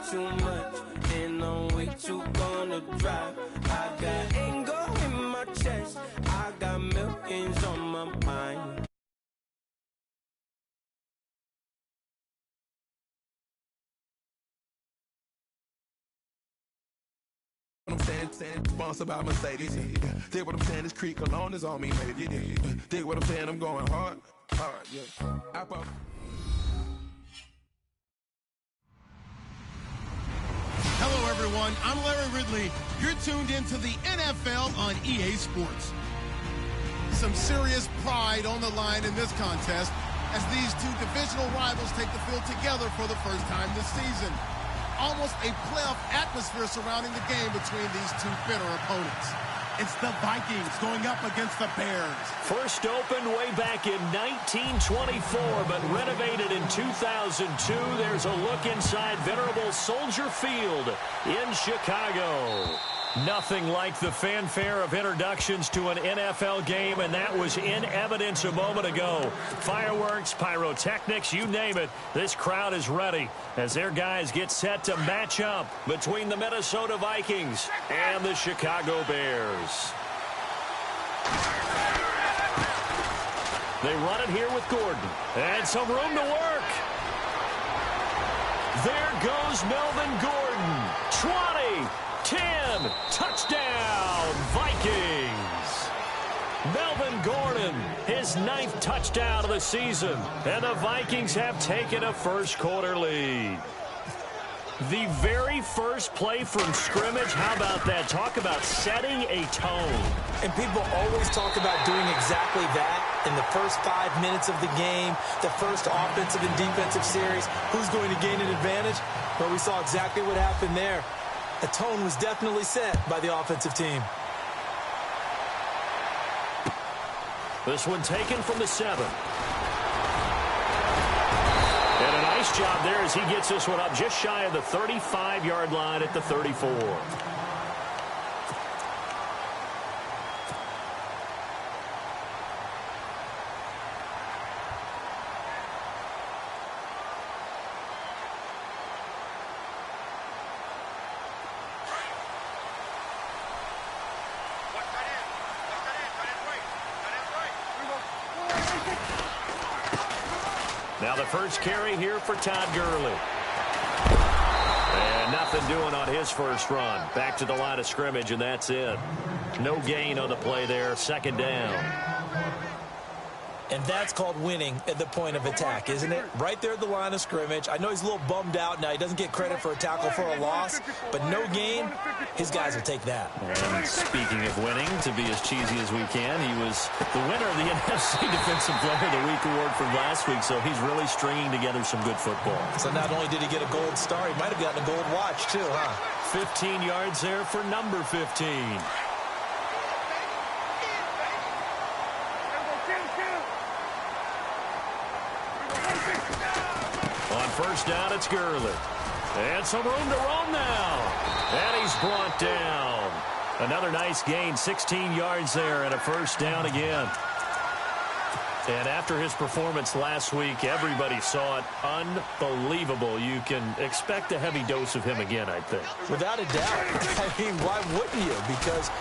too much, and I'm way too gonna drive. I got anger in my chest, I got millions on my mind. What I'm saying, sponsored by Mercedes. Dig what I'm saying, this creek alone is on me, maybe. Dig what I'm saying, I'm going hard, yeah. Hello, everyone. I'm Larry Ridley. You're tuned into the NFL on EA Sports. Some serious pride on the line in this contest as these two divisional rivals take the field together for the first time this season. Almost a playoff atmosphere surrounding the game between these two bitter opponents. It's the Vikings going up against the Bears. First opened way back in 1924, but renovated in 2002. There's a look inside venerable Soldier Field in Chicago. Nothing like the fanfare of introductions to an NFL game, and that was in evidence a moment ago. Fireworks, pyrotechnics, you name it. This crowd is ready as their guys get set to match up between the Minnesota Vikings and the Chicago Bears. They run it here with Gordon. And some room to work. There goes Melvin Gordon. 20. 10, touchdown, Vikings. Melvin Gordon, his 9th touchdown of the season, and the Vikings have taken a first-quarter lead. The very first play from scrimmage, how about that? Talk about setting a tone. And people always talk about doing exactly that in the first 5 minutes of the game, the first offensive and defensive series. Who's going to gain an advantage? Well, we saw exactly what happened there. A tone was definitely set by the offensive team. This one taken from the 7. And a nice job there as he gets this one up just shy of the 35-yard line at the 34. Now the first carry here for Todd Gurley. And nothing doing on his first run. Back to the line of scrimmage, and that's it. No gain on the play there. Second down. And that's called winning at the point of attack, isn't it? Right there at the line of scrimmage. I know he's a little bummed out now. He doesn't get credit for a tackle for a loss, but no gain, his guys will take that. And speaking of winning, to be as cheesy as we can, he was the winner of the NFC Defensive Player of the Week award from last week, so he's really stringing together some good football. So not only did he get a gold star, he might have gotten a gold watch too, huh? 15 yards there for number 15. First down, it's Gurley. And some room to roam now. And he's brought down. Another nice gain, 16 yards there, and a first down again. And after his performance last week, everybody saw it. Unbelievable. You can expect a heavy dose of him again, I think. Without a doubt. I mean, why wouldn't you? Because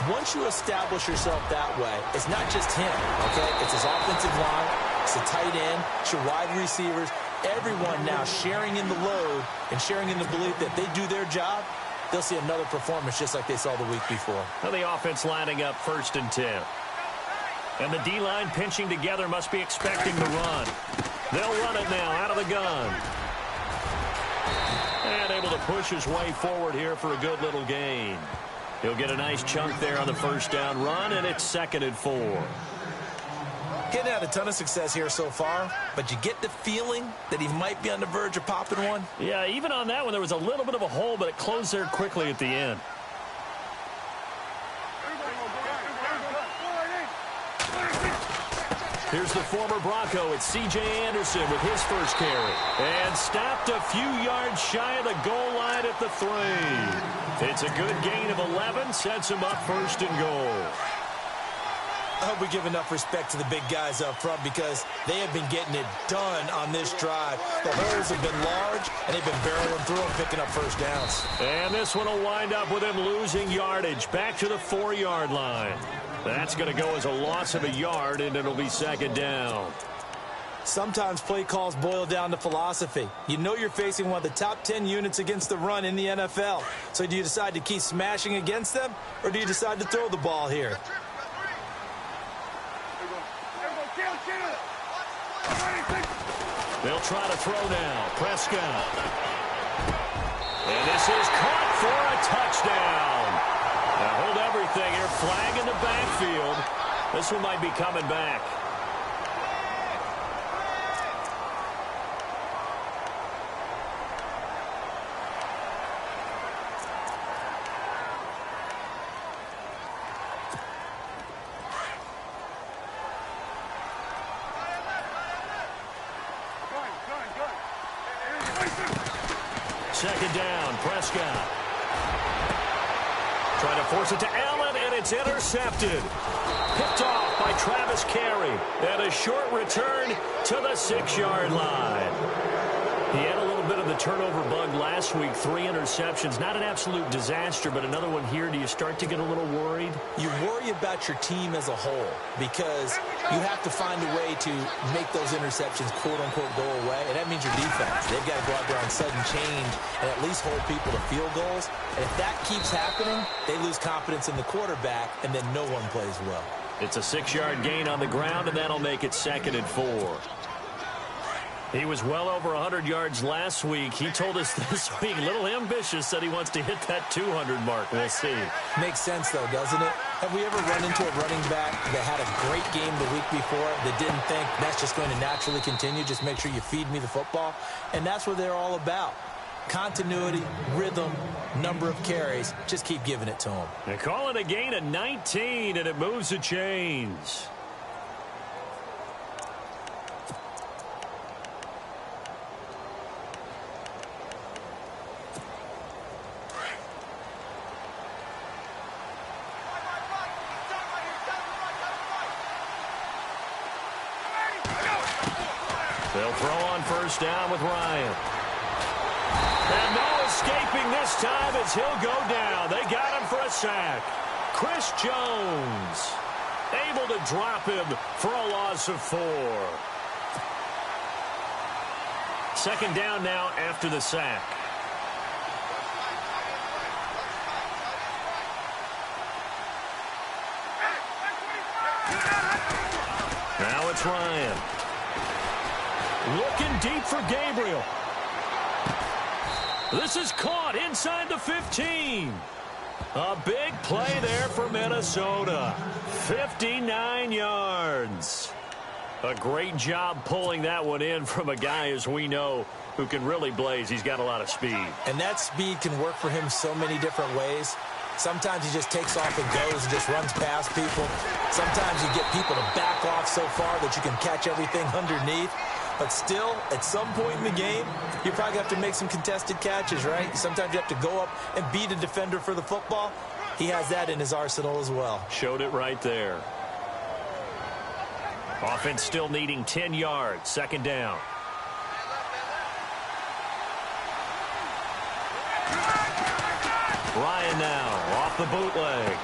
once you establish yourself that way, it's not just him, okay? It's his offensive line. It's the tight end. It's your wide receivers. Everyone now sharing in the load and sharing in the belief that they do their job, they'll see another performance just like they saw the week before. Well, the offense lining up 1st and 10. And the D-line pinching together, must be expecting the run. They'll run it now out of the gun. And able to push his way forward here for a good little gain. He'll get a nice chunk there on the first down run, and it's 2nd and 4. Getting had a ton of success here so far, but you get the feeling that he might be on the verge of popping one. Yeah, even on that one, there was a little bit of a hole, but it closed there quickly at the end. Here's the former Bronco. It's C.J. Anderson with his first carry. And stopped a few yards shy of the goal line at the 3. It's a good gain of 11, sets him up 1st and goal. I hope we give enough respect to the big guys up front because they have been getting it done on this drive. The holes have been large, and they've been barreling through and picking up first downs. And this one will wind up with him losing yardage back to the 4-yard line. That's going to go as a loss of a yard, and it'll be second down. Sometimes play calls boil down to philosophy. You know you're facing one of the top 10 units against the run in the NFL. So do you decide to keep smashing against them, or do you decide to throw the ball here? They'll try to throw now. Prescott. And this is caught for a touchdown. Now hold everything here. Flag in the backfield. This one might be coming back. Second down, Prescott. Trying to force it to Allen, and it's intercepted. Picked off by Travis Carey. And a short return to the 6-yard line. He had a little bit of the turnover bug last week. 3 interceptions. Not an absolute disaster, but another one here. Do you start to get a little worried? You worry about your team as a whole because you have to find a way to make those interceptions, quote-unquote, go away. And that means your defense. They've got to go out there on sudden change and at least hold people to field goals. And if that keeps happening, they lose confidence in the quarterback, and then no one plays well. It's a 6-yard gain on the ground, and that'll make it 2nd and 4. He was well over 100 yards last week. He told us this week, a little ambitious, said he wants to hit that 200 mark. We'll see. Makes sense, though, doesn't it? Have we ever run into a running back that had a great game the week before that didn't think that's just going to naturally continue? Just make sure you feed me the football. And that's what they're all about. Continuity, rhythm, number of carries. Just keep giving it to them. They call it a gain of 19, and it moves the chains. They'll throw on first down with Ryan. And no escaping this time as he'll go down. They got him for a sack. Chris Jones able to drop him for a loss of 4. Second down now after the sack. Now it's Ryan. Looking deep for Gabriel. This is caught inside the 15. A big play there for Minnesota. 59 yards. A great job pulling that one in from a guy, as we know, who can really blaze. He's got a lot of speed. And that speed can work for him so many different ways. Sometimes he just takes off and goes and just runs past people. Sometimes you get people to back off so far that you can catch everything underneath. But still, at some point in the game, you probably have to make some contested catches, right? Sometimes you have to go up and beat a defender for the football. He has that in his arsenal as well. Showed it right there. Offense still needing 10 yards. Second down. Ryan now off the bootleg.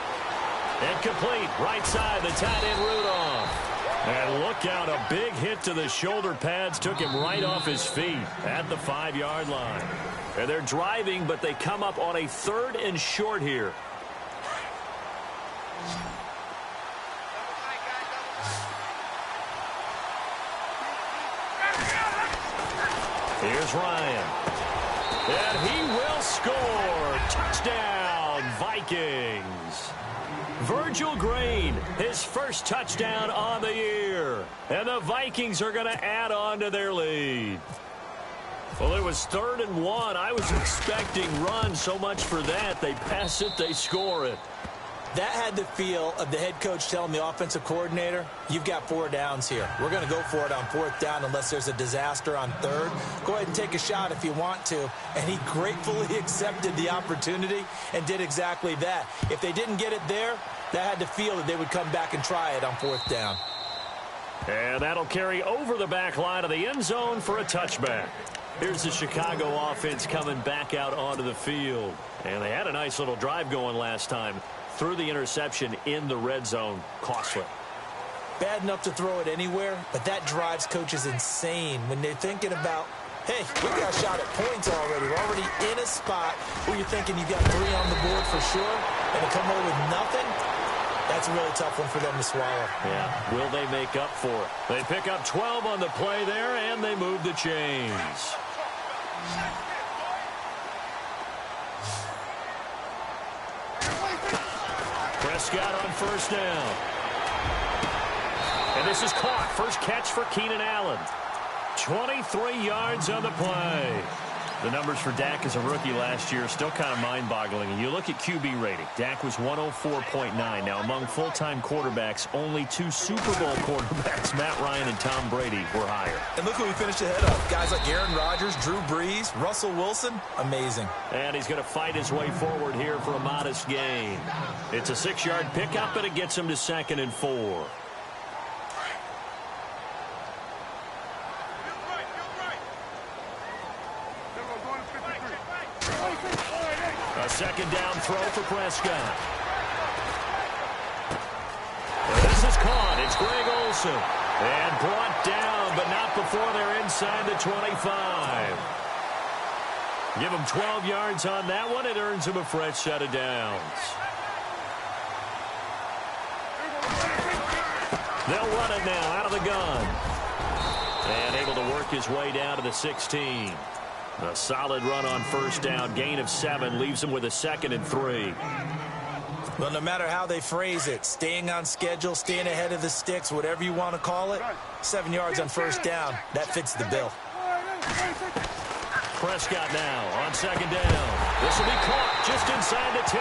Incomplete. Right side, the tight end Rudolph. And look out, a big hit to the shoulder pads took him right off his feet at the 5-yard line. And they're driving, but they come up on a 3rd and short here. Here's Ryan. And he will score. Touchdown, Vikings. Virgil Green, his first touchdown on the year. And the Vikings are going to add on to their lead. Well, it was 3rd and 1. I was expecting run. So much for that. They pass it, they score it. That had the feel of the head coach telling the offensive coordinator, you've got 4 downs here. We're going to go for it on 4th down unless there's a disaster on 3rd. Go ahead and take a shot if you want to. And he gratefully accepted the opportunity and did exactly that. If they didn't get it there, That had to feel that they would come back and try it on fourth down. And that'll carry over the back line of the end zone for a touchback. Here's the Chicago offense coming back out onto the field. And they had a nice little drive going last time. Threw the interception in the red zone. Costly. Bad enough to throw it anywhere, but that drives coaches insane when they're thinking about, hey, we got a shot at points already. We're already in a spot where you're thinking you got 3 on the board for sure, and to come away with nothing, that's a really tough one for them to swallow. Yeah, will they make up for it? They pick up 12 on the play there, and they move the chains. Prescott on first down. And this is caught. First catch for Keenan Allen. 23 yards on the play. The numbers for Dak as a rookie last year are still kind of mind-boggling. And you look at QB rating. Dak was 104.9. Now, among full-time quarterbacks, only 2 Super Bowl quarterbacks, Matt Ryan and Tom Brady, were higher. And look who he finished ahead of. Guys like Aaron Rodgers, Drew Brees, Russell Wilson. Amazing. And he's going to fight his way forward here for a modest gain. It's a 6-yard pickup, and it gets him to 2nd and 4. A second down throw for Prescott. This is caught. It's Greg Olsen. And brought down, but not before they're inside the 25. Give him 12 yards on that one. It earns him a fresh set of downs. They'll run it now out of the gun. And able to work his way down to the 16. A solid run on first down. Gain of 7 leaves him with a 2nd and 3. Well, no matter how they phrase it, staying on schedule, staying ahead of the sticks, whatever you want to call it, 7 yards on first down, that fits the bill. Prescott now on 2nd down. This will be caught just inside the 10.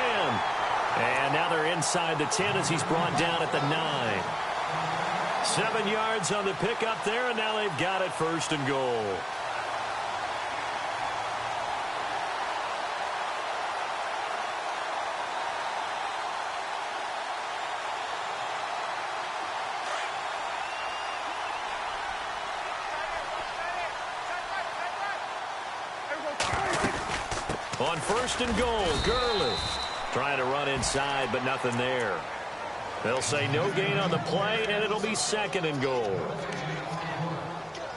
And now they're inside the 10 as he's brought down at the 9. 7 yards on the pickup there, and now they've got it 1st and goal. On 1st and goal, Gurley trying to run inside, but nothing there. They'll say no gain on the play, and it'll be 2nd and goal.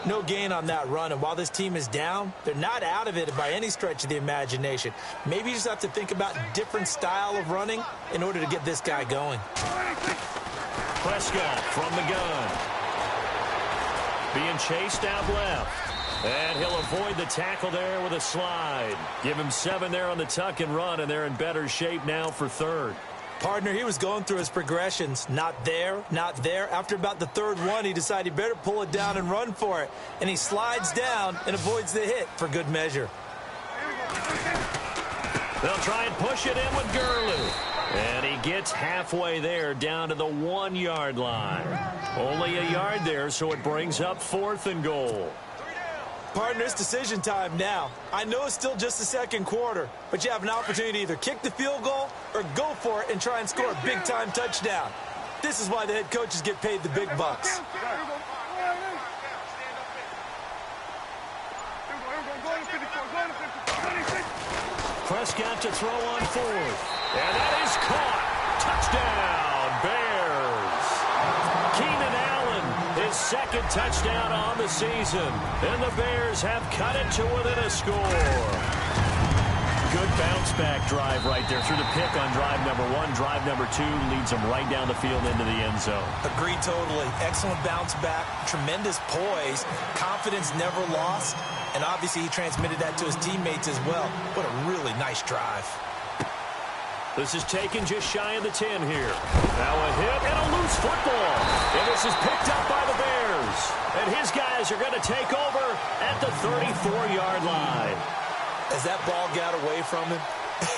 No gain on that run, and while this team is down, they're not out of it by any stretch of the imagination. Maybe you just have to think about a different style of running in order to get this guy going. Prescott from the gun. Being chased out left. And he'll avoid the tackle there with a slide. Give him 7 there on the tuck and run, and they're in better shape now for 3rd. Partner, he was going through his progressions. Not there, not there. After about the 3rd one, he decided he better pull it down and run for it. And he slides down and avoids the hit for good measure. They'll try and push it in with Gurley. And he gets halfway there down to the 1-yard line. Only a yard there, so it brings up 4th and goal. Partner, it's decision time now. I know it's still just the 2nd quarter, but you have an opportunity to either kick the field goal or go for it and try and score a big-time touchdown. This is why the head coaches get paid the big bucks. Prescott to throw on 4th. And that is caught. Touchdown, Bears. Keenan Allen, his 2nd touchdown on the season. And the Bears have cut it to within a score. Good bounce-back drive right there through the pick on drive number 1. Drive number 2 leads them right down the field into the end zone. Agreed totally. Excellent bounce-back, tremendous poise, confidence never lost, and obviously he transmitted that to his teammates as well. What a really nice drive. This is taken just shy of the 10 here. Now a hit and a loose football. And this is picked up by the Bears. And his guys are going to take over at the 34-yard line. As that ball got away from him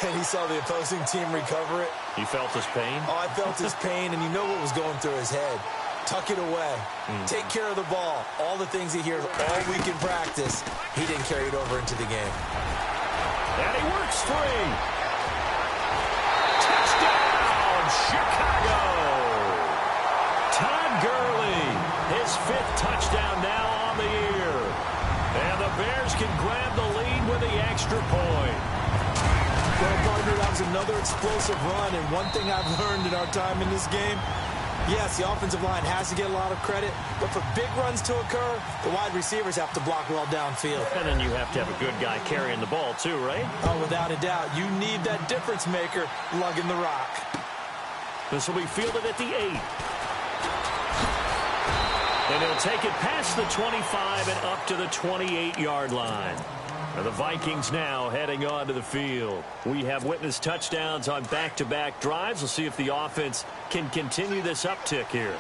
and he saw the opposing team recover it. He felt his pain? Oh, I felt his pain, and you know what was going through his head. Tuck it away. Take care of the ball. All the things he hears all week in practice, he didn't carry it over into the game. And he works free. Touchdown, Chicago. Gurley, his 5th touchdown now on the year. And the Bears can grab the lead with the extra point. Well, partner, that was another explosive run, and one thing I've learned in our time in this game, yes, the offensive line has to get a lot of credit, but for big runs to occur, the wide receivers have to block well downfield. And then you have to have a good guy carrying the ball too, right? Oh, without a doubt. You need that difference maker lugging the rock. This will be fielded at the 8. And he'll take it past the 25 and up to the 28-yard line. And the Vikings now heading onto the field. We have witnessed touchdowns on back-to-back drives. We'll see if the offense can continue this uptick here.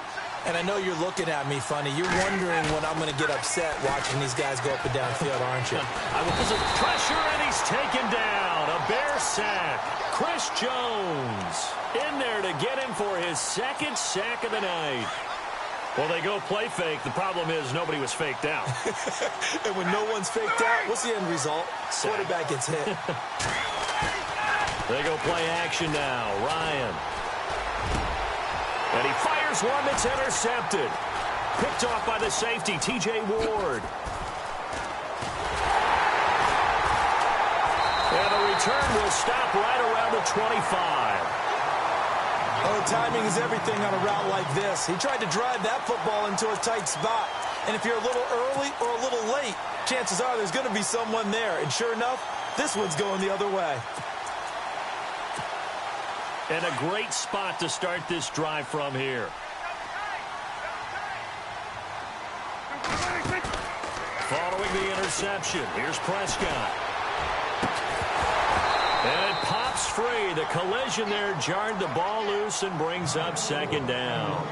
And I know you're looking at me funny. You're wondering when I'm going to get upset watching these guys go up and down field, aren't you? I wasn't. Pressure, and he's taken down. A Bear sack. Chris Jones in there to get him for his 2nd sack of the night. Well, they go play fake. The problem is nobody was faked out. And when no one's faked out, what's the end result? Quarterback gets hit. They go play action now. Ryan. And he fires one that's intercepted. Picked off by the safety, T.J. Ward. And the return will stop right around the 25. Oh, timing is everything on a route like this. He tried to drive that football into a tight spot. And if you're a little early or a little late, chances are there's going to be someone there. And sure enough, this one's going the other way. And a great spot to start this drive from here. Following the interception, here's Prescott. And it pops free. The collision there jarred the ball loose and brings up 2nd down.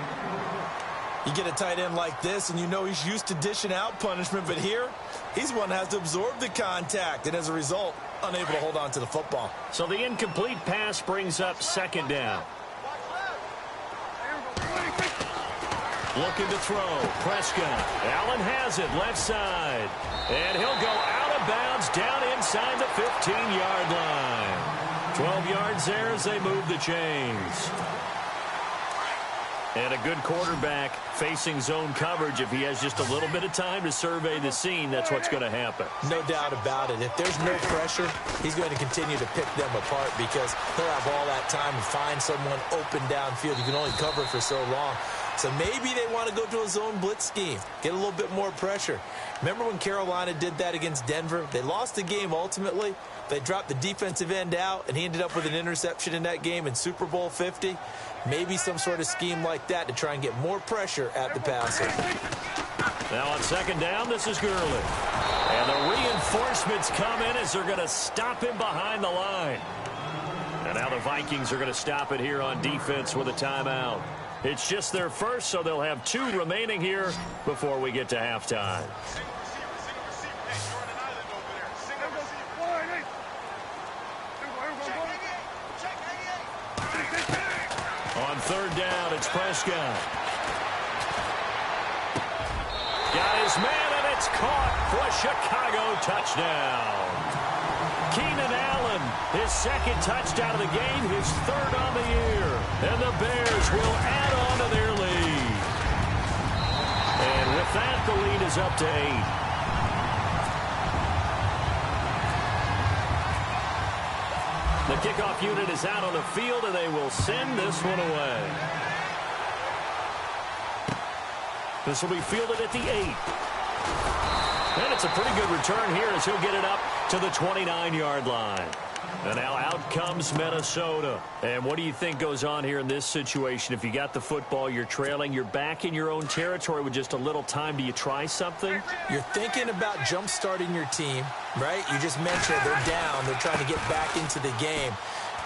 You get a tight end like this, and you know he's used to dishing out punishment, but here, he's one that has to absorb the contact, and as a result, unable to hold on to the football. So the incomplete pass brings up 2nd down. Looking to throw. Prescott. Allen has it left side. And he'll go out of bounds down inside the 15-yard line. 12 yards there as they move the chains. And a good quarterback facing zone coverage. If he has just a little bit of time to survey the scene, that's what's going to happen. No doubt about it. If there's no pressure, he's going to continue to pick them apart because he'll have all that time to find someone open downfield. You can only cover for so long. So maybe they want to go to a zone blitz scheme, get a little bit more pressure. Remember when Carolina did that against Denver? They lost the game ultimately. They dropped the defensive end out, and he ended up with an interception in that game in Super Bowl 50. Maybe some sort of scheme like that to try and get more pressure at the passer. Now on 2nd down, this is Gurley. And the reinforcements come in as they're going to stop him behind the line. And now the Vikings are going to stop it here on defense with a timeout. It's just their first, so they'll have 2 remaining here before we get to halftime. On 3rd down, it's Prescott. Got his man, and it's caught for a Chicago touchdown. Keenan Allen, his 2nd touchdown of the game, his 3rd on the year. And the Bears will add on to their lead. And with that, the lead is up to 8. The kickoff unit is out on the field, and they will send this one away. This will be fielded at the 8. And it's a pretty good return here as he'll get it up to the 29-yard line. And now out comes Minnesota. And what do you think goes on here in this situation? If you got the football, you're trailing, you're back in your own territory with just a little time. Do you try something? You're thinking about jump-starting your team, right? You just mentioned they're down. They're trying to get back into the game.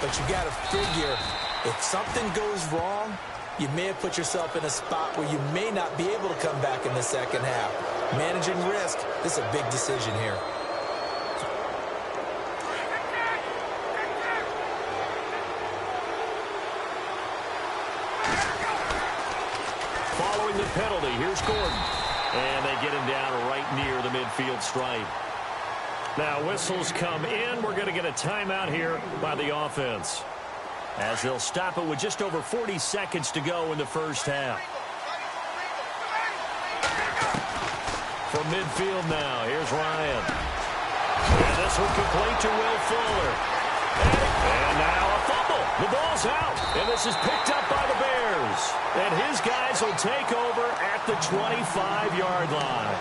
But you got to figure if something goes wrong, you may have put yourself in a spot where you may not be able to come back in the second half. Managing risk, this is a big decision here. Following the penalty, here's Gordon. And they get him down right near the midfield stripe. Now whistles come in. We're going to get a timeout here by the offense, as they'll stop it with just over 40 seconds to go in the first half. From midfield now, here's Ryan. And this one complete to Will Fuller. And now a fumble. The ball's out. And this is picked up by the Bears. And his guys will take over at the 25-yard line.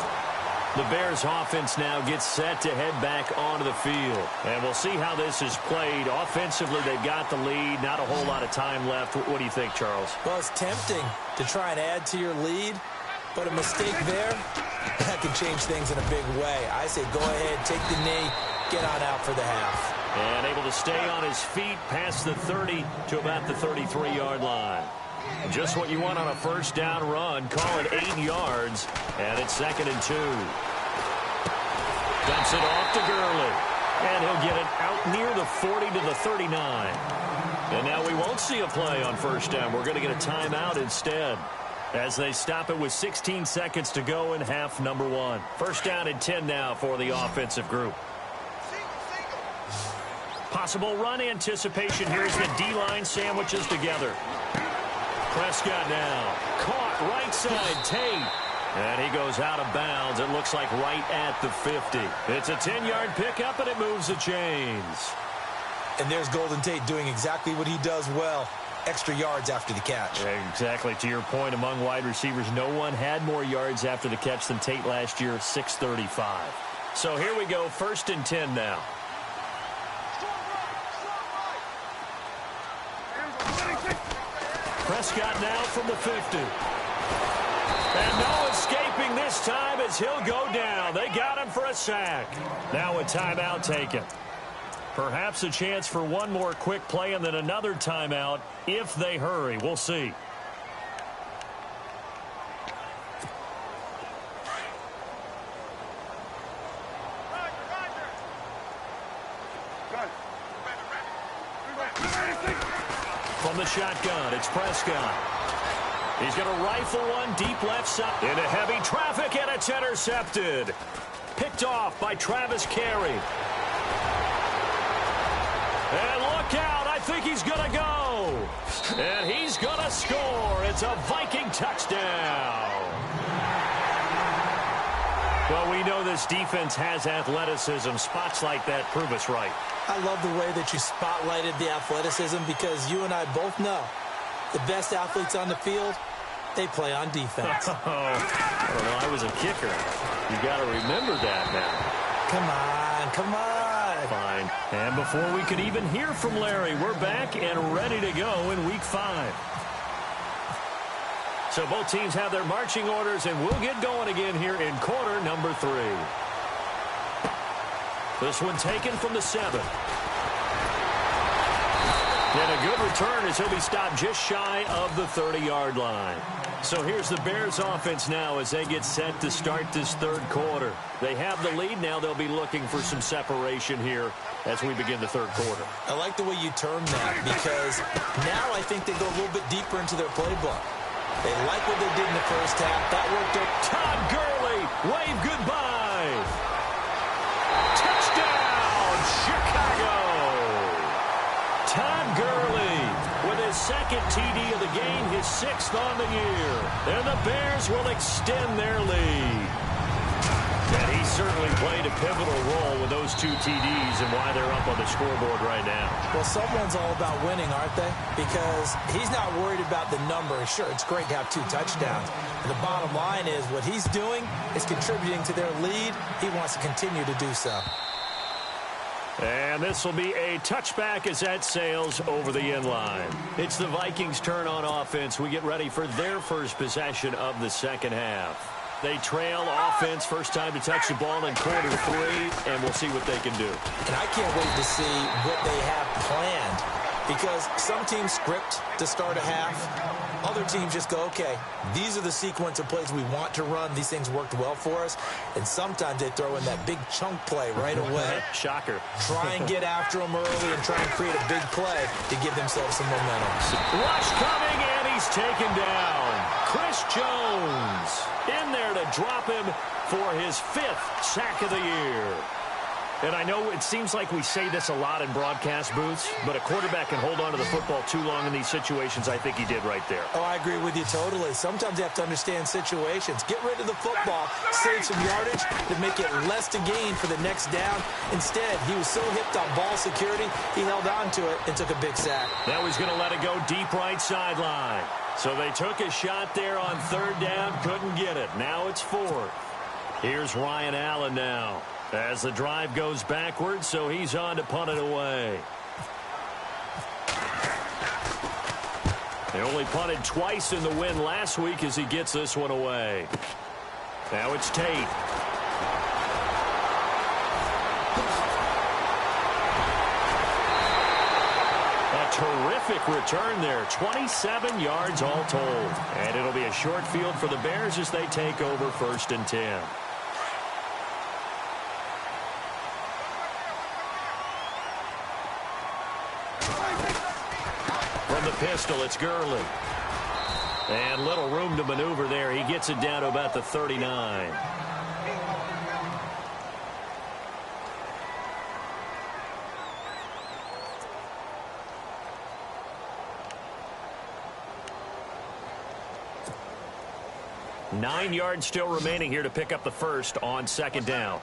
The Bears offense now gets set to head back onto the field. And we'll see how this is played. Offensively, they've got the lead. Not a whole lot of time left. What do you think, Charles? Well, it's tempting to try and add to your lead. But a mistake there, that can change things in a big way. I say go ahead, take the knee, get on out for the half. And able to stay on his feet past the 30 to about the 33-yard line. Just what you want on a first down run. Call it 8 yards. And it's 2nd and 2. Dumps it off to Gurley. And he'll get it out near the 40 to the 39. And now we won't see a play on first down. We're going to get a timeout instead, as they stop it with 16 seconds to go in half number 1. First down and 10 now for the offensive group. Possible run anticipation here as the D-line sandwiches together. Prescott now. Caught right side, Tate. And he goes out of bounds. It looks like right at the 50. It's a 10-yard pickup, and it moves the chains. And there's Golden Tate doing exactly what he does well. Extra yards after the catch. Exactly. To your point, among wide receivers, no one had more yards after the catch than Tate last year, 635. So here we go, 1st and 10 now. Prescott now from the 50. And no escaping this time as he'll go down. They got him for a sack. Now a timeout taken. Perhaps a chance for one more quick play and then another timeout if they hurry. We'll see. From the shotgun, it's Prescott. He's going to rifle one deep left side into heavy traffic, and it's intercepted. Picked off by Travis Carey. And look out, I think he's going to go. And he's going to score. It's a Viking touchdown. Well, we know this defense has athleticism. Spots like that prove us right. I love the way that you spotlighted the athleticism, because you and I both know the best athletes on the field, they play on defense. Oh, I don't know. I was a kicker. You got to remember that now. Come on, come on. Fine. And before we could even hear from Larry, we're back and ready to go in Week 5. So both teams have their marching orders, and we'll get going again here in quarter number 3. This one taken from the 7. And a good return as he'll be stopped just shy of the 30-yard line. So here's the Bears offense now as they get set to start this third quarter. They have the lead now. They'll be looking for some separation here as we begin the third quarter. I like the way you term that, because now I think they go a little bit deeper into their playbook. They like what they did in the first half. That worked out. Todd Gurley, wave goodbye. Touchdown, Chicago. Todd Gurley with his second TD of the game, his 6th on the year. And the Bears will extend their lead. And he certainly played a pivotal role with those 2 TDs and why they're up on the scoreboard right now. Well, someone's all about winning, aren't they? Because he's not worried about the number. Sure, it's great to have 2 touchdowns. And the bottom line is what he's doing is contributing to their lead. He wants to continue to do so. And this will be a touchback as that sails over the end line. It's the Vikings' turn on offense. We get ready for their first possession of the second half. They trail offense, first time to touch the ball in quarter 3, and we'll see what they can do. And I can't wait to see what they have planned, because some teams script to start a half. Other teams just go, okay, these are the sequence of plays we want to run. These things worked well for us. And sometimes they throw in that big chunk play right away. Shocker. Try and get after them early and try and create a big play to give themselves some momentum. Rush coming, and he's taken down. Chris Jones in there to drop him for his 5th sack of the year. And I know it seems like we say this a lot in broadcast booths, but a quarterback can hold on to the football too long in these situations. I think he did right there. Oh, I agree with you totally. Sometimes you have to understand situations. Get rid of the football, save some yardage to make it less to gain for the next down. Instead, he was so hipped on ball security, he held on to it and took a big sack. Now he's going to let it go deep right sideline. So they took a shot there on third down, couldn't get it. Now it's fourth. Here's Ryan Allen now as the drive goes backwards, so he's on to punt it away. They only punted twice in the win last week as he gets this one away. Now it's Tate. A terrific return there. 27 yards all told. And it'll be a short field for the Bears as they take over 1st and 10. From the pistol, it's Gurley. And little room to maneuver there. He gets it down to about the 39. Nine yards still remaining here to pick up the first on 2nd down.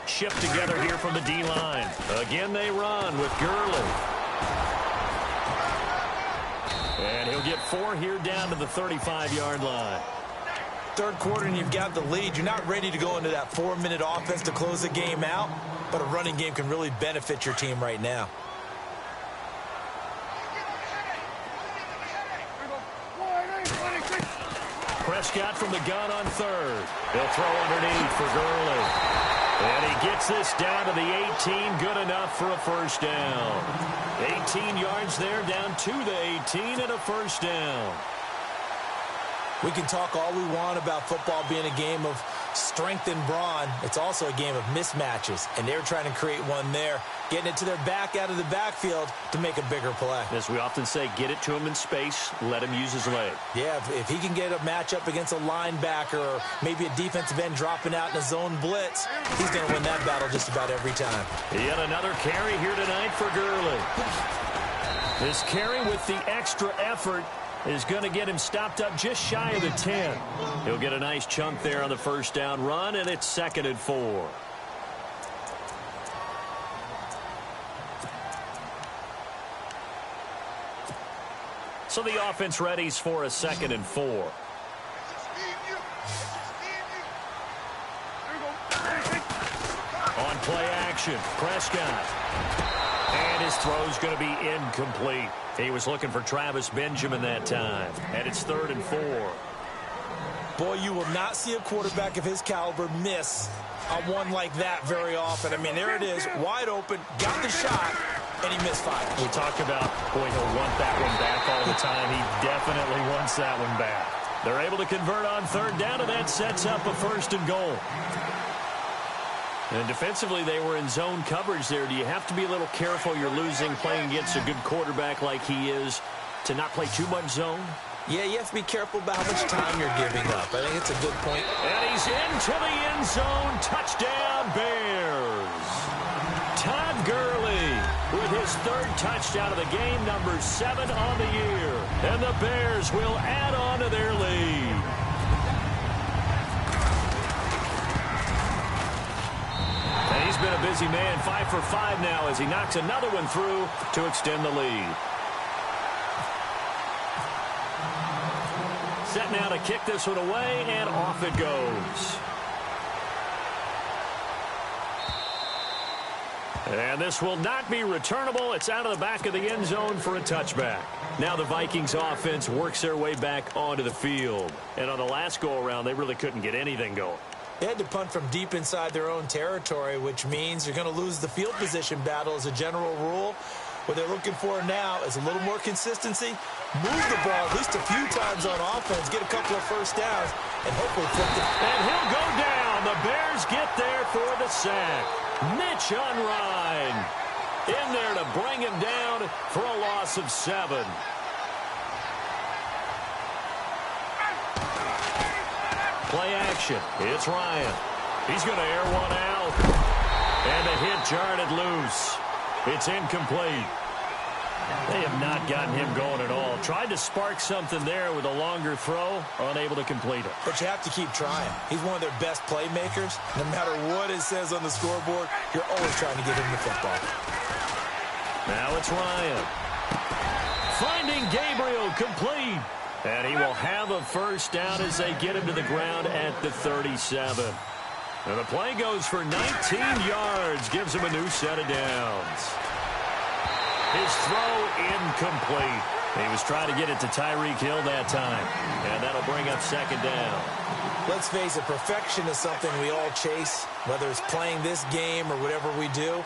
Shift together here from the D-line. Again, they run with Gurley. And he'll get 4 here down to the 35-yard line. Third quarter and you've got the lead. You're not ready to go into that 4-minute offense to close the game out, but a running game can really benefit your team right now. Prescott from the gun on third. They'll throw underneath for Gurley. And he gets this down to the 18. Good enough for a first down. 18 yards there, down to the 18 and a first down. We can talk all we want about football being a game of strength and brawn. It's also a game of mismatches, and they're trying to create one there, getting it to their back out of the backfield to make a bigger play. As we often say, get it to him in space, let him use his leg. Yeah, if he can get a matchup against a linebacker or maybe a defensive end dropping out in a zone blitz, he's going to win that battle just about every time. Yet another carry here tonight for Gurley. This carry with the extra effort is going to get him stopped up just shy of the 10. He'll get a nice chunk there on the first down run, and it's 2nd and 4. So the offense readies for a 2nd and 4. On play action, Prescott. And his throw's going to be incomplete. He was looking for Travis Benjamin that time. And it's 3rd and 4. Boy, you will not see a quarterback of his caliber miss on one like that very often. I mean, there it is, wide open, got the shot, and he misfired. We talk about, boy, he'll want that one back all the time. He definitely wants that one back. They're able to convert on 3rd down, and that sets up a 1st and goal. And defensively, they were in zone coverage there. Do you have to be a little careful? You're losing, playing against a good quarterback like he is, to not play too much zone? Yeah, you have to be careful about how much time you're giving up. I think it's a good point. And he's into the end zone. Touchdown, Bears. Todd Gurley with his 3rd touchdown of the game, number 7 on the year. And the Bears will add on to their lead. And he's been a busy man, 5 for 5 now as he knocks another one through to extend the lead. Set now to kick this one away, and off it goes. And this will not be returnable. It's out of the back of the end zone for a touchback. Now the Vikings offense works their way back onto the field. And on the last go-around, they really couldn't get anything going. They had to punt from deep inside their own territory, which means you're going to lose the field position battle as a general rule. What they're looking for now is a little more consistency, move the ball at least a few times on offense, get a couple of first downs, and hopefully flip it. And he'll go down. The Bears get there for the sack. Mitch Unrein in there to bring him down for a loss of 7. Play action. It's Ryan. He's going to air one out. And the hit jarred it loose. It's incomplete. They have not gotten him going at all. Tried to spark something there with a longer throw, unable to complete it. But you have to keep trying. He's one of their best playmakers. No matter what it says on the scoreboard, you're always trying to get him the football. Now it's Ryan. Finding Gabriel complete. And he will have a first down as they get him to the ground at the 37. And the play goes for 19 yards. Gives him a new set of downs. His throw incomplete. He was trying to get it to Tyreek Hill that time. And that'll bring up second down. Let's face it, perfection is something we all chase, whether it's playing this game or whatever we do.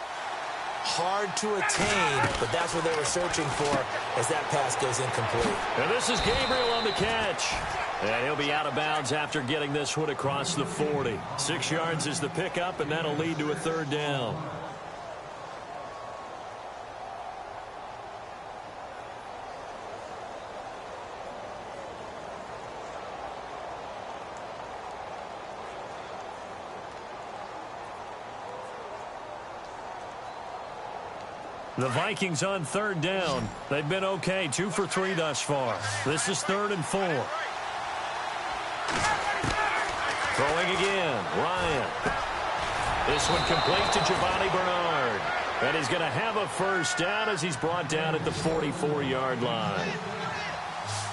Hard to attain, but that's what they were searching for as that pass goes incomplete. And this is Gabriel on the catch. And he'll be out of bounds after getting this one across the 40. 6 yards is the pickup, and that'll lead to a third down. The Vikings on third down. They've been okay, 2 for 3 thus far. This is 3rd and 4. Throwing again, Ryan. This one complete to Giovanni Bernard. And he's going to have a first down as he's brought down at the 44-yard line.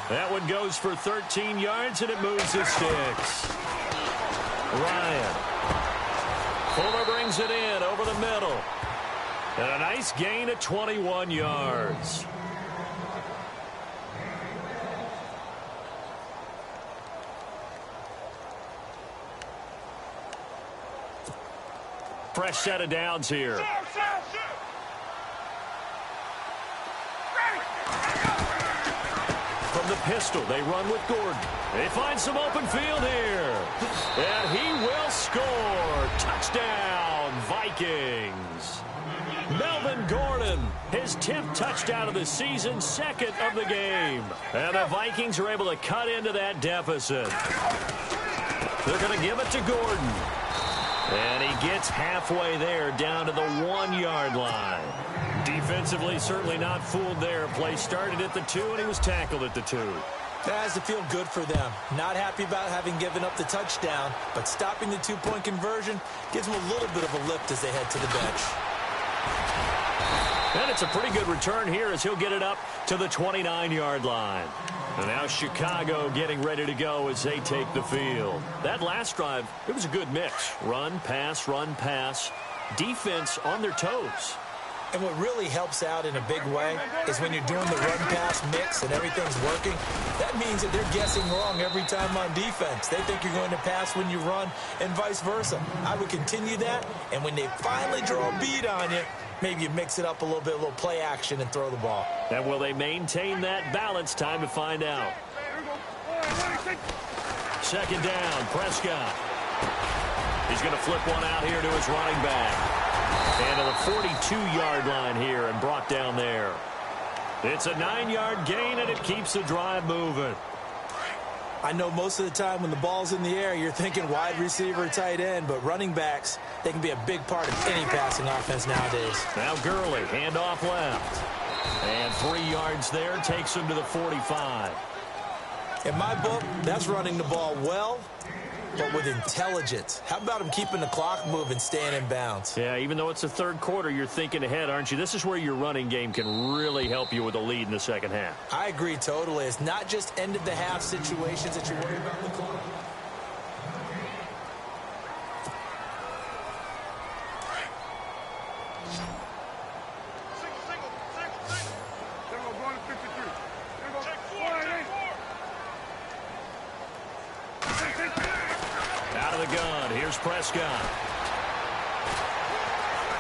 That one goes for 13 yards, and it moves the sticks. Ryan. Fuller brings it in over the middle. And a nice gain at 21 yards. Fresh set of downs here. From the pistol, they run with Gordon. They find some open field here. And he will score. Touchdown, Vikings. Melvin Gordon, his 10th touchdown of the season, 2nd of the game. And the Vikings are able to cut into that deficit. They're going to give it to Gordon. And he gets halfway there, down to the 1-yard line. Defensively, certainly not fooled there. Play started at the 2, and he was tackled at the 2. That has to feel good for them. Not happy about having given up the touchdown, but stopping the 2-point conversion gives them a little bit of a lift as they head to the bench. And it's a pretty good return here as he'll get it up to the 29-yard line. And now Chicago getting ready to go as they take the field. That last drive, it was a good mix. Run, pass, defense on their toes. And what really helps out in a big way is when you're doing the run-pass mix and everything's working, that means that they're guessing wrong every time on defense. They think you're going to pass when you run and vice versa. I would continue that, and when they finally draw a bead on you, maybe you mix it up a little bit, a little play action, and throw the ball. And will they maintain that balance? Time to find out. Second down, Prescott. He's going to flip one out here to his running back. And to the 42-yard line here and brought down there. It's a 9-yard gain, and it keeps the drive moving. I know most of the time when the ball's in the air, you're thinking wide receiver, tight end, but running backs, they can be a big part of any passing offense nowadays. Now Gurley, handoff left. And 3 yards there, takes him to the 45. In my book, that's running the ball well, but with intelligence. How about him keeping the clock moving, staying in bounds? Yeah, even though it's the third quarter, you're thinking ahead, aren't you? This is where your running game can really help you with a lead in the second half. I agree totally. It's not just end-of-the-half situations that you're worried about the clock. Gun. Here's Prescott.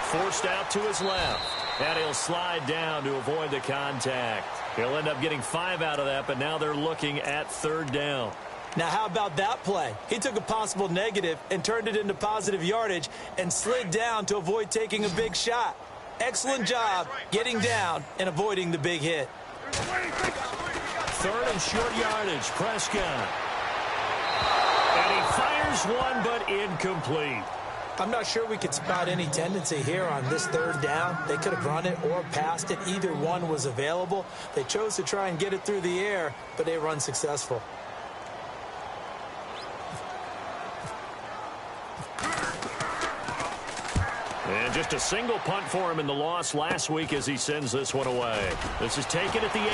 Forced out to his left. And he'll slide down to avoid the contact. He'll end up getting 5 out of that, but now they're looking at third down. Now, how about that play? He took a possible negative and turned it into positive yardage and slid down to avoid taking a big shot. Excellent job getting down and avoiding the big hit. Third and short yardage. Prescott. And he fires one, but incomplete. I'm not sure we could spot any tendency here on this third down. They could have run it or passed it. Either one was available. They chose to try and get it through the air, but they were unsuccessful. And just a single punt for him in the loss last week as he sends this one away. This is taken at the 18.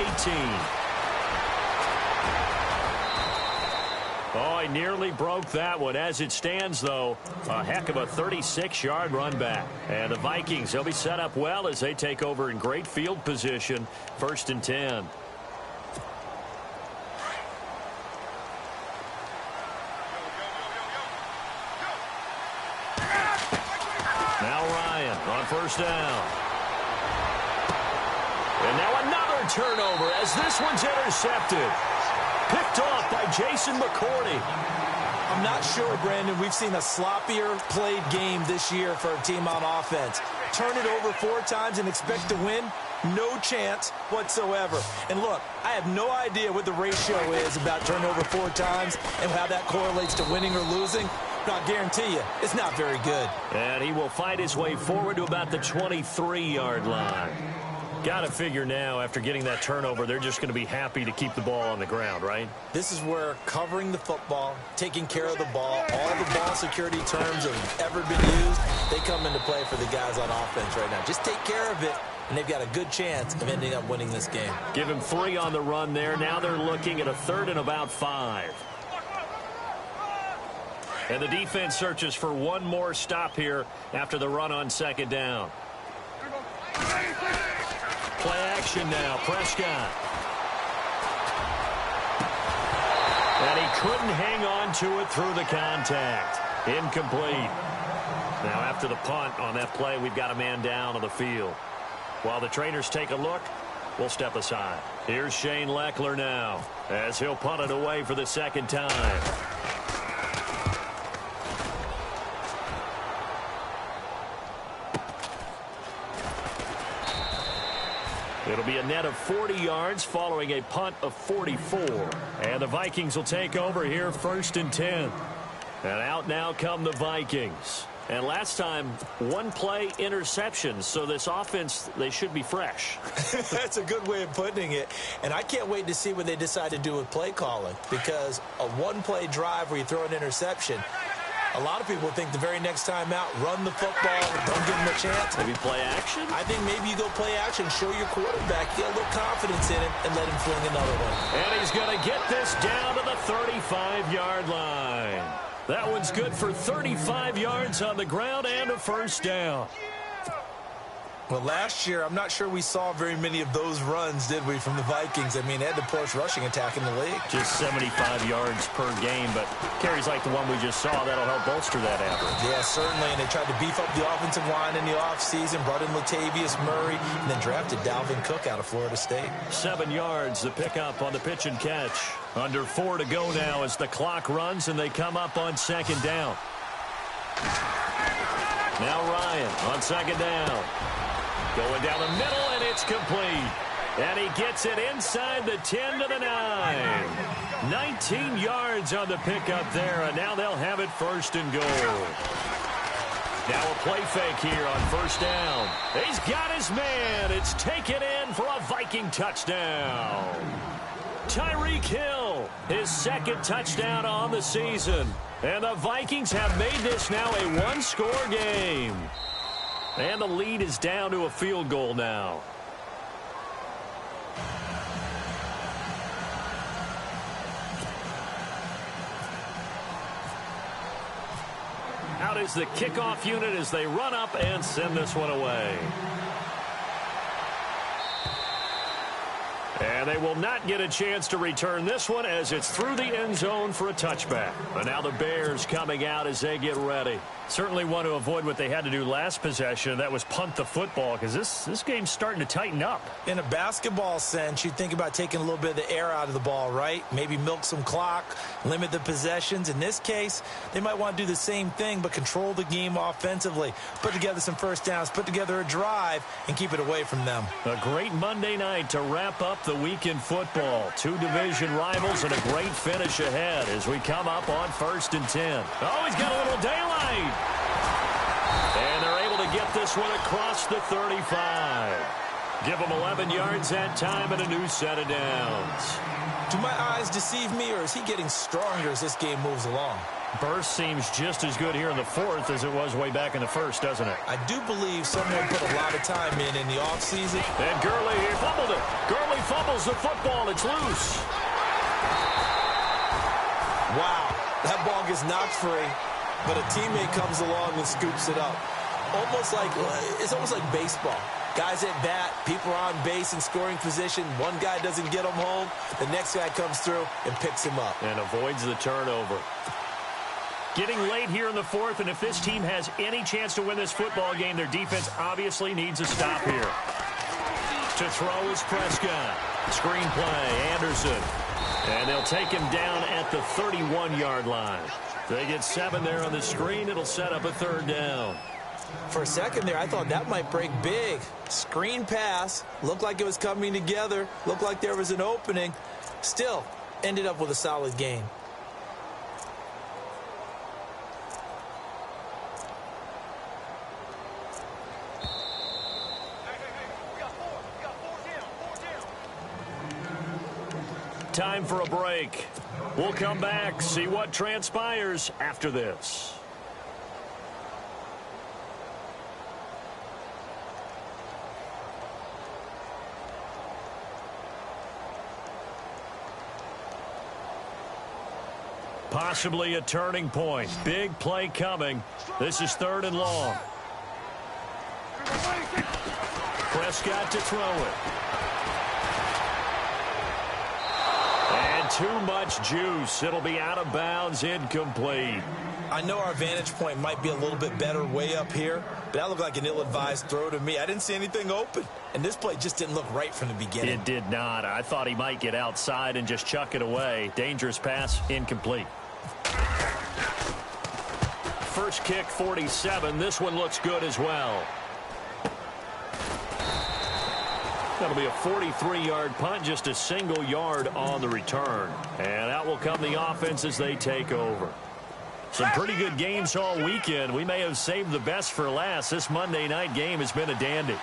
Oh, he nearly broke that one. As it stands, though, a heck of a 36-yard run back. And the Vikings, they'll be set up well as they take over in great field position. 1st and 10. Now Ryan on 1st down. And now another turnover as this one's intercepted. Picked off by Jason McCourty. I'm not sure, Brandon, we've seen a sloppier played game this year for a team on offense. Turn it over 4 times and expect to win? No chance whatsoever. And look, I have no idea what the ratio is about turnover 4 times and how that correlates to winning or losing. But I'll guarantee you, it's not very good. And he will fight his way forward to about the 23-yard line. Got to figure now, after getting that turnover, they're just going to be happy to keep the ball on the ground, right? This is where covering the football, taking care of the ball, all the ball security terms that have ever been used, they come into play for the guys on offense right now. Just take care of it, and they've got a good chance of ending up winning this game. Give him 3 on the run there. Now they're looking at a 3rd and about 5. And the defense searches for one more stop here after the run on 2nd down. Play action now, Prescott. And he couldn't hang on to it through the contact. Incomplete. Now after the punt on that play, we've got a man down on the field. While the trainers take a look, we'll step aside. Here's Shane Leckler now as he'll punt it away for the 2nd time. It'll be a net of 40 yards following a punt of 44. And the Vikings will take over here 1st and 10. And out now come the Vikings. And last time, 1 play interception. So this offense, they should be fresh. That's a good way of putting it. And I can't wait to see what they decide to do with play calling. Because a 1-play drive where you throw an interception, a lot of people think the very next time out, run the football, don't give them a chance. Maybe play action? I think maybe you go play action, show your quarterback, get a little confidence in him, and let him fling another one. And he's going to get this down to the 35-yard line. That one's good for 35 yards on the ground and a 1st down. Well, last year, I'm not sure we saw very many of those runs, did we, from the Vikings? I mean, they had the poorest rushing attack in the league. Just 75 yards per game, but carries like the one we just saw, that'll help bolster that average. Yeah, certainly, and they tried to beef up the offensive line in the offseason, brought in Latavius Murray, and then drafted Dalvin Cook out of Florida State. 7 yards, the pickup on the pitch and catch. Under 4 to go now as the clock runs, and they come up on 2nd down. Now Ryan on 2nd down. Going down the middle, and it's complete. And he gets it inside the 10 to the 9. 19 yards on the pickup there, and now they'll have it 1st and goal. Now a play fake here on 1st down. He's got his man. It's taken in for a Viking touchdown. Tyreek Hill, his 2nd touchdown on the season. And the Vikings have made this now a 1-score game. And the lead is down to a field goal now. Out is the kickoff unit as they run up and send this one away. And they will not get a chance to return this one as it's through the end zone for a touchback. And now the Bears coming out as they get ready. Certainly want to avoid what they had to do last possession. That was punt the football, because this game's starting to tighten up. In a basketball sense, you think about taking a little bit of the air out of the ball, right? Maybe milk some clock, limit the possessions. In this case, they might want to do the same thing, but control the game offensively. Put together some first downs, put together a drive, and keep it away from them. A great Monday night to wrap up the week in football. Two division rivals and a great finish ahead as we come up on 1st and 10. Oh, he's got a little daylight. And they're able to get this one across the 35. Give them 11 yards that time and a new set of downs. Do my eyes deceive me, or is he getting stronger as this game moves along? Burst seems just as good here in the 4th as it was way back in the 1st, doesn't it? I do believe someone put a lot of time in the offseason. And Gurley, he fumbled it. Gurley fumbles the football. It's loose. Wow, that ball gets knocked free, but a teammate comes along and scoops it up. It's almost like baseball. Guys at bat, people are on base in scoring position. One guy doesn't get him home. The next guy comes through and picks him up. And avoids the turnover. Getting late here in the 4th, and if this team has any chance to win this football game, their defense obviously needs a stop here. To throw is Prescott. Screen play, Anderson. And they'll take him down at the 31-yard line. They get 7 there on the screen. It'll set up a 3rd down. For a second there, I thought that might break big. Screen pass. Looked like it was coming together. Looked like there was an opening. Still, ended up with a solid gain. Time for a break. We'll come back, see what transpires after this. Possibly a turning point. Big play coming. This is 3rd and long. Prescott to throw it. And too much juice. It'll be out of bounds, incomplete. I know our vantage point might be a little bit better way up here, but that looked like an ill-advised throw to me. I didn't see anything open, and this play just didn't look right from the beginning. It did not. I thought he might get outside and just chuck it away. Dangerous pass, incomplete. First kick, 47. This one looks good as well. That'll be a 43-yard punt, just a single yard on the return. And out will come the offense as they take over. Some pretty good games all weekend. We may have saved the best for last. This Monday night game has been a dandy.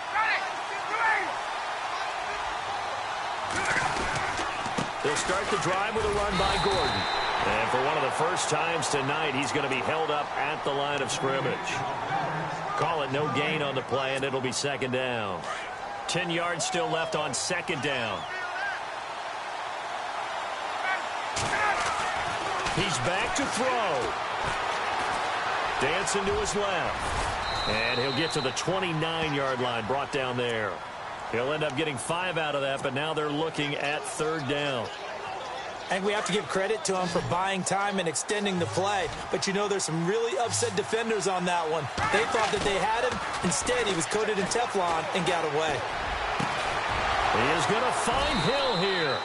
They'll start the drive with a run by Gordon. And for one of the first times tonight, he's going to be held up at the line of scrimmage. Call it no gain on the play, and it'll be 2nd down. 10 yards still left on 2nd down. He's back to throw. Dancing to his left. And he'll get to the 29-yard line, brought down there. He'll end up getting 5 out of that, but now they're looking at 3rd down. I think we have to give credit to him for buying time and extending the play. But, you know, there's some really upset defenders on that one. They thought that they had him. Instead, he was coated in Teflon and got away. He is going to find Hill here.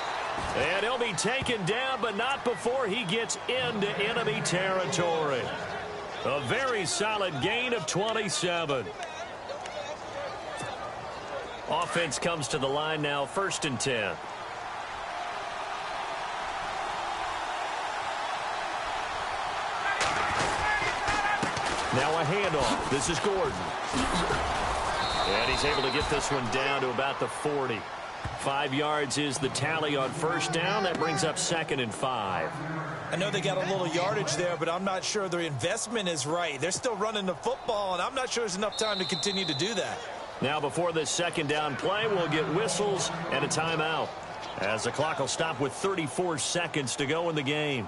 And he'll be taken down, but not before he gets into enemy territory. A very solid gain of 27. Offense comes to the line now, 1st and 10. Now a handoff. This is Gordon. And he's able to get this one down to about the 40. 5 yards is the tally on 1st down. That brings up 2nd and 5. I know they got a little yardage there, but I'm not sure their investment is right. They're still running the football, and I'm not sure there's enough time to continue to do that. Now before this 2nd down play, we'll get whistles and a timeout, as the clock will stop with 34 seconds to go in the game.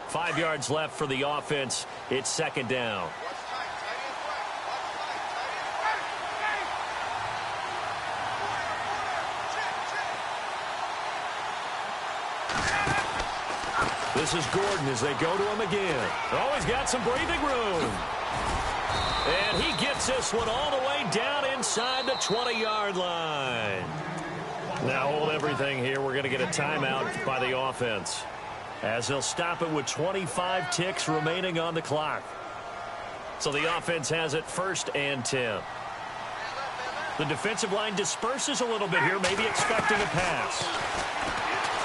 5 yards left for the offense. It's 2nd down. This is Gordon as they go to him again. Oh, he's got some breathing room. And he gets this one all the way down inside the 20-yard line. Now hold everything here. We're going to get a timeout by the offense, as they'll stop it with 25 ticks remaining on the clock. So the offense has it 1st and 10. The defensive line disperses a little bit here, maybe expecting a pass.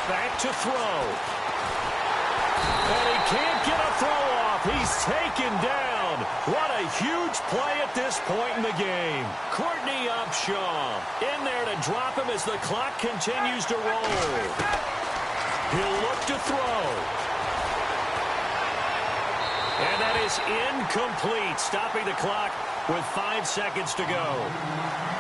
Back to throw. And he can't get a throw off. He's taken down. What a huge play at this point in the game. Courtney Upshaw in there to drop him as the clock continues to roll. He'll look to throw. And that is incomplete, stopping the clock with 5 seconds to go.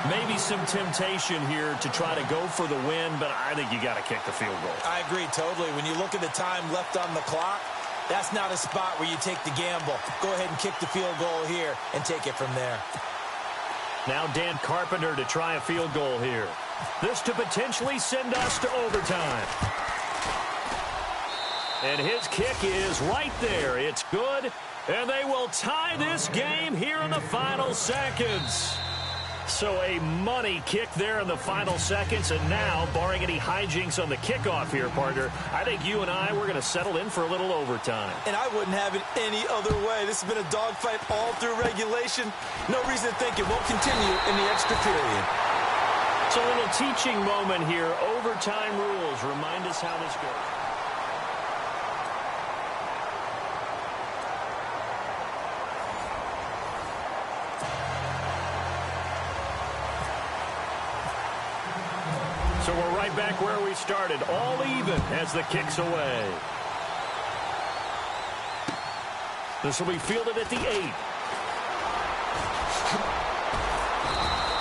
Maybe some temptation here to try to go for the win, but I think you got to kick the field goal. I agree totally. When you look at the time left on the clock, that's not a spot where you take the gamble. Go ahead and kick the field goal here and take it from there. Now Dan Carpenter to try a field goal here. This to potentially send us to overtime. And his kick is right there. It's good, and they will tie this game here in the final seconds. So a money kick there in the final seconds, and now, barring any hijinks on the kickoff here, partner, I think you and I, we're going to settle in for a little overtime. And I wouldn't have it any other way. This has been a dogfight all through regulation. No reason to think it won't continue in the extra period. So a little teaching moment here. Overtime rules. Remind us how this goes. So we're right back where we started, all even as the kick's away. This will be fielded at the 8.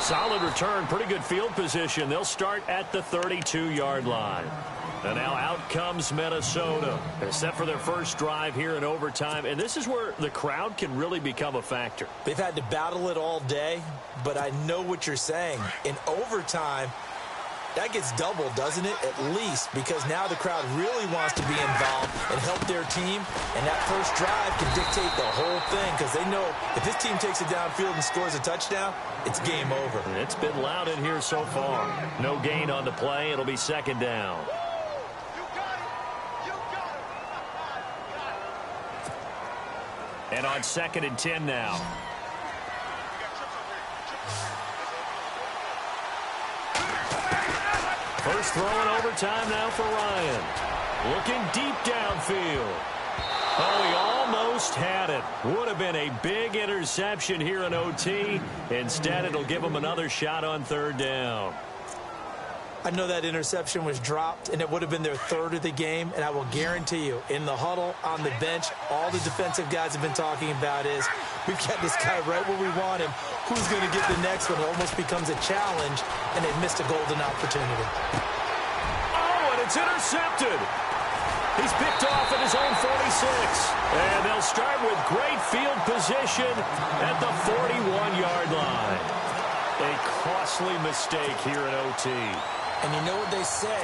Solid return, pretty good field position. They'll start at the 32-yard line. And now out comes Minnesota. They're set for their first drive here in overtime. And this is where the crowd can really become a factor. They've had to battle it all day, but I know what you're saying. In overtime, that gets doubled, doesn't it? At least, because now the crowd really wants to be involved and help their team. And that first drive can dictate the whole thing, because they know if this team takes it downfield and scores a touchdown, it's game over. It's been loud in here so far. No gain on the play. It'll be 2nd down. And on 2nd and 10 now. First throw in overtime now for Ryan. Looking deep downfield. Oh, he almost had it. Would have been a big interception here in OT. Instead, it'll give him another shot on 3rd down. I know that interception was dropped, and it would have been their 3rd of the game, and I will guarantee you, in the huddle, on the bench, all the defensive guys have been talking about is, we've got this guy right where we want him. Who's going to get the next one? It almost becomes a challenge, and they've missed a golden opportunity. Oh, and it's intercepted. He's picked off at his own 46. And they'll start with great field position at the 41-yard line. A costly mistake here in OT. And you know what they say,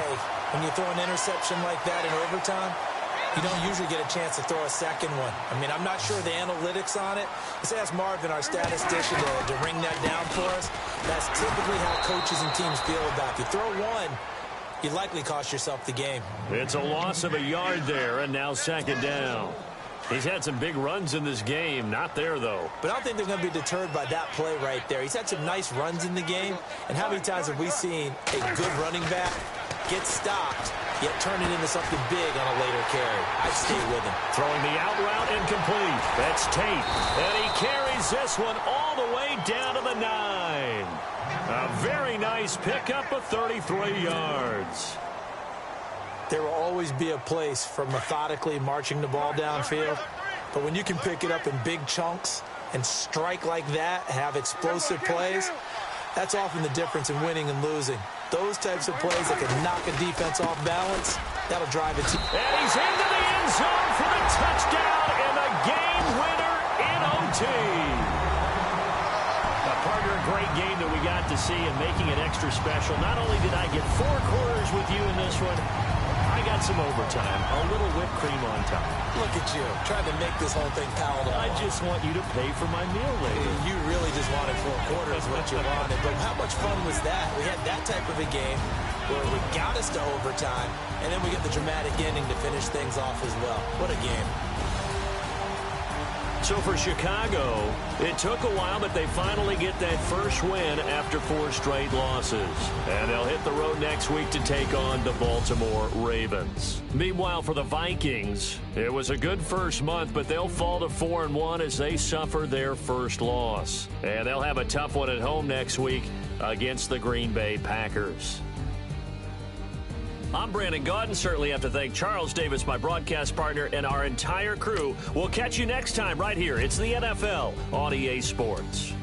when you throw an interception like that in overtime, you don't usually get a chance to throw a second one. I mean, I'm not sure the analytics on it. Let's ask Marvin, our statistician, to ring that down for us. That's typically how coaches and teams feel about it. If you throw one, you likely cost yourself the game. It's a loss of a yard there, and now 2nd down. He's had some big runs in this game. Not there, though. But I don't think they're going to be deterred by that play right there. He's had some nice runs in the game. And how many times have we seen a good running back get stopped, yet turn it into something big on a later carry? I'd stay with him. Throwing the out route incomplete. That's Tate. And he carries this one all the way down to the 9. A very nice pickup of 33 yards. There will always be a place for methodically marching the ball downfield. But when you can pick it up in big chunks and strike like that, have explosive plays, that's often the difference in winning and losing. Those types of plays that can knock a defense off balance, that'll drive a team. And he's into the end zone for the touchdown and the game winner in OT. Partner, a great game that we got to see and making it extra special. Not only did I get 4 quarters with you in this one, I got some overtime, a little whipped cream on top. Look at you, trying to make this whole thing palatable. I just want you to pay for my meal later. You really just wanted 4 quarters what you wanted. But how much fun was that? We had that type of a game where we got us to overtime, and then we get the dramatic ending to finish things off as well. What a game. So for Chicago, it took a while, but they finally get that first win after 4 straight losses. And they'll hit the road next week to take on the Baltimore Ravens. Meanwhile, for the Vikings, it was a good first month, but they'll fall to 4-1 as they suffer their first loss. And they'll have a tough one at home next week against the Green Bay Packers. I'm Brandon Gaudin. Certainly have to thank Charles Davis, my broadcast partner, and our entire crew. We'll catch you next time right here. It's the NFL on EA Sports.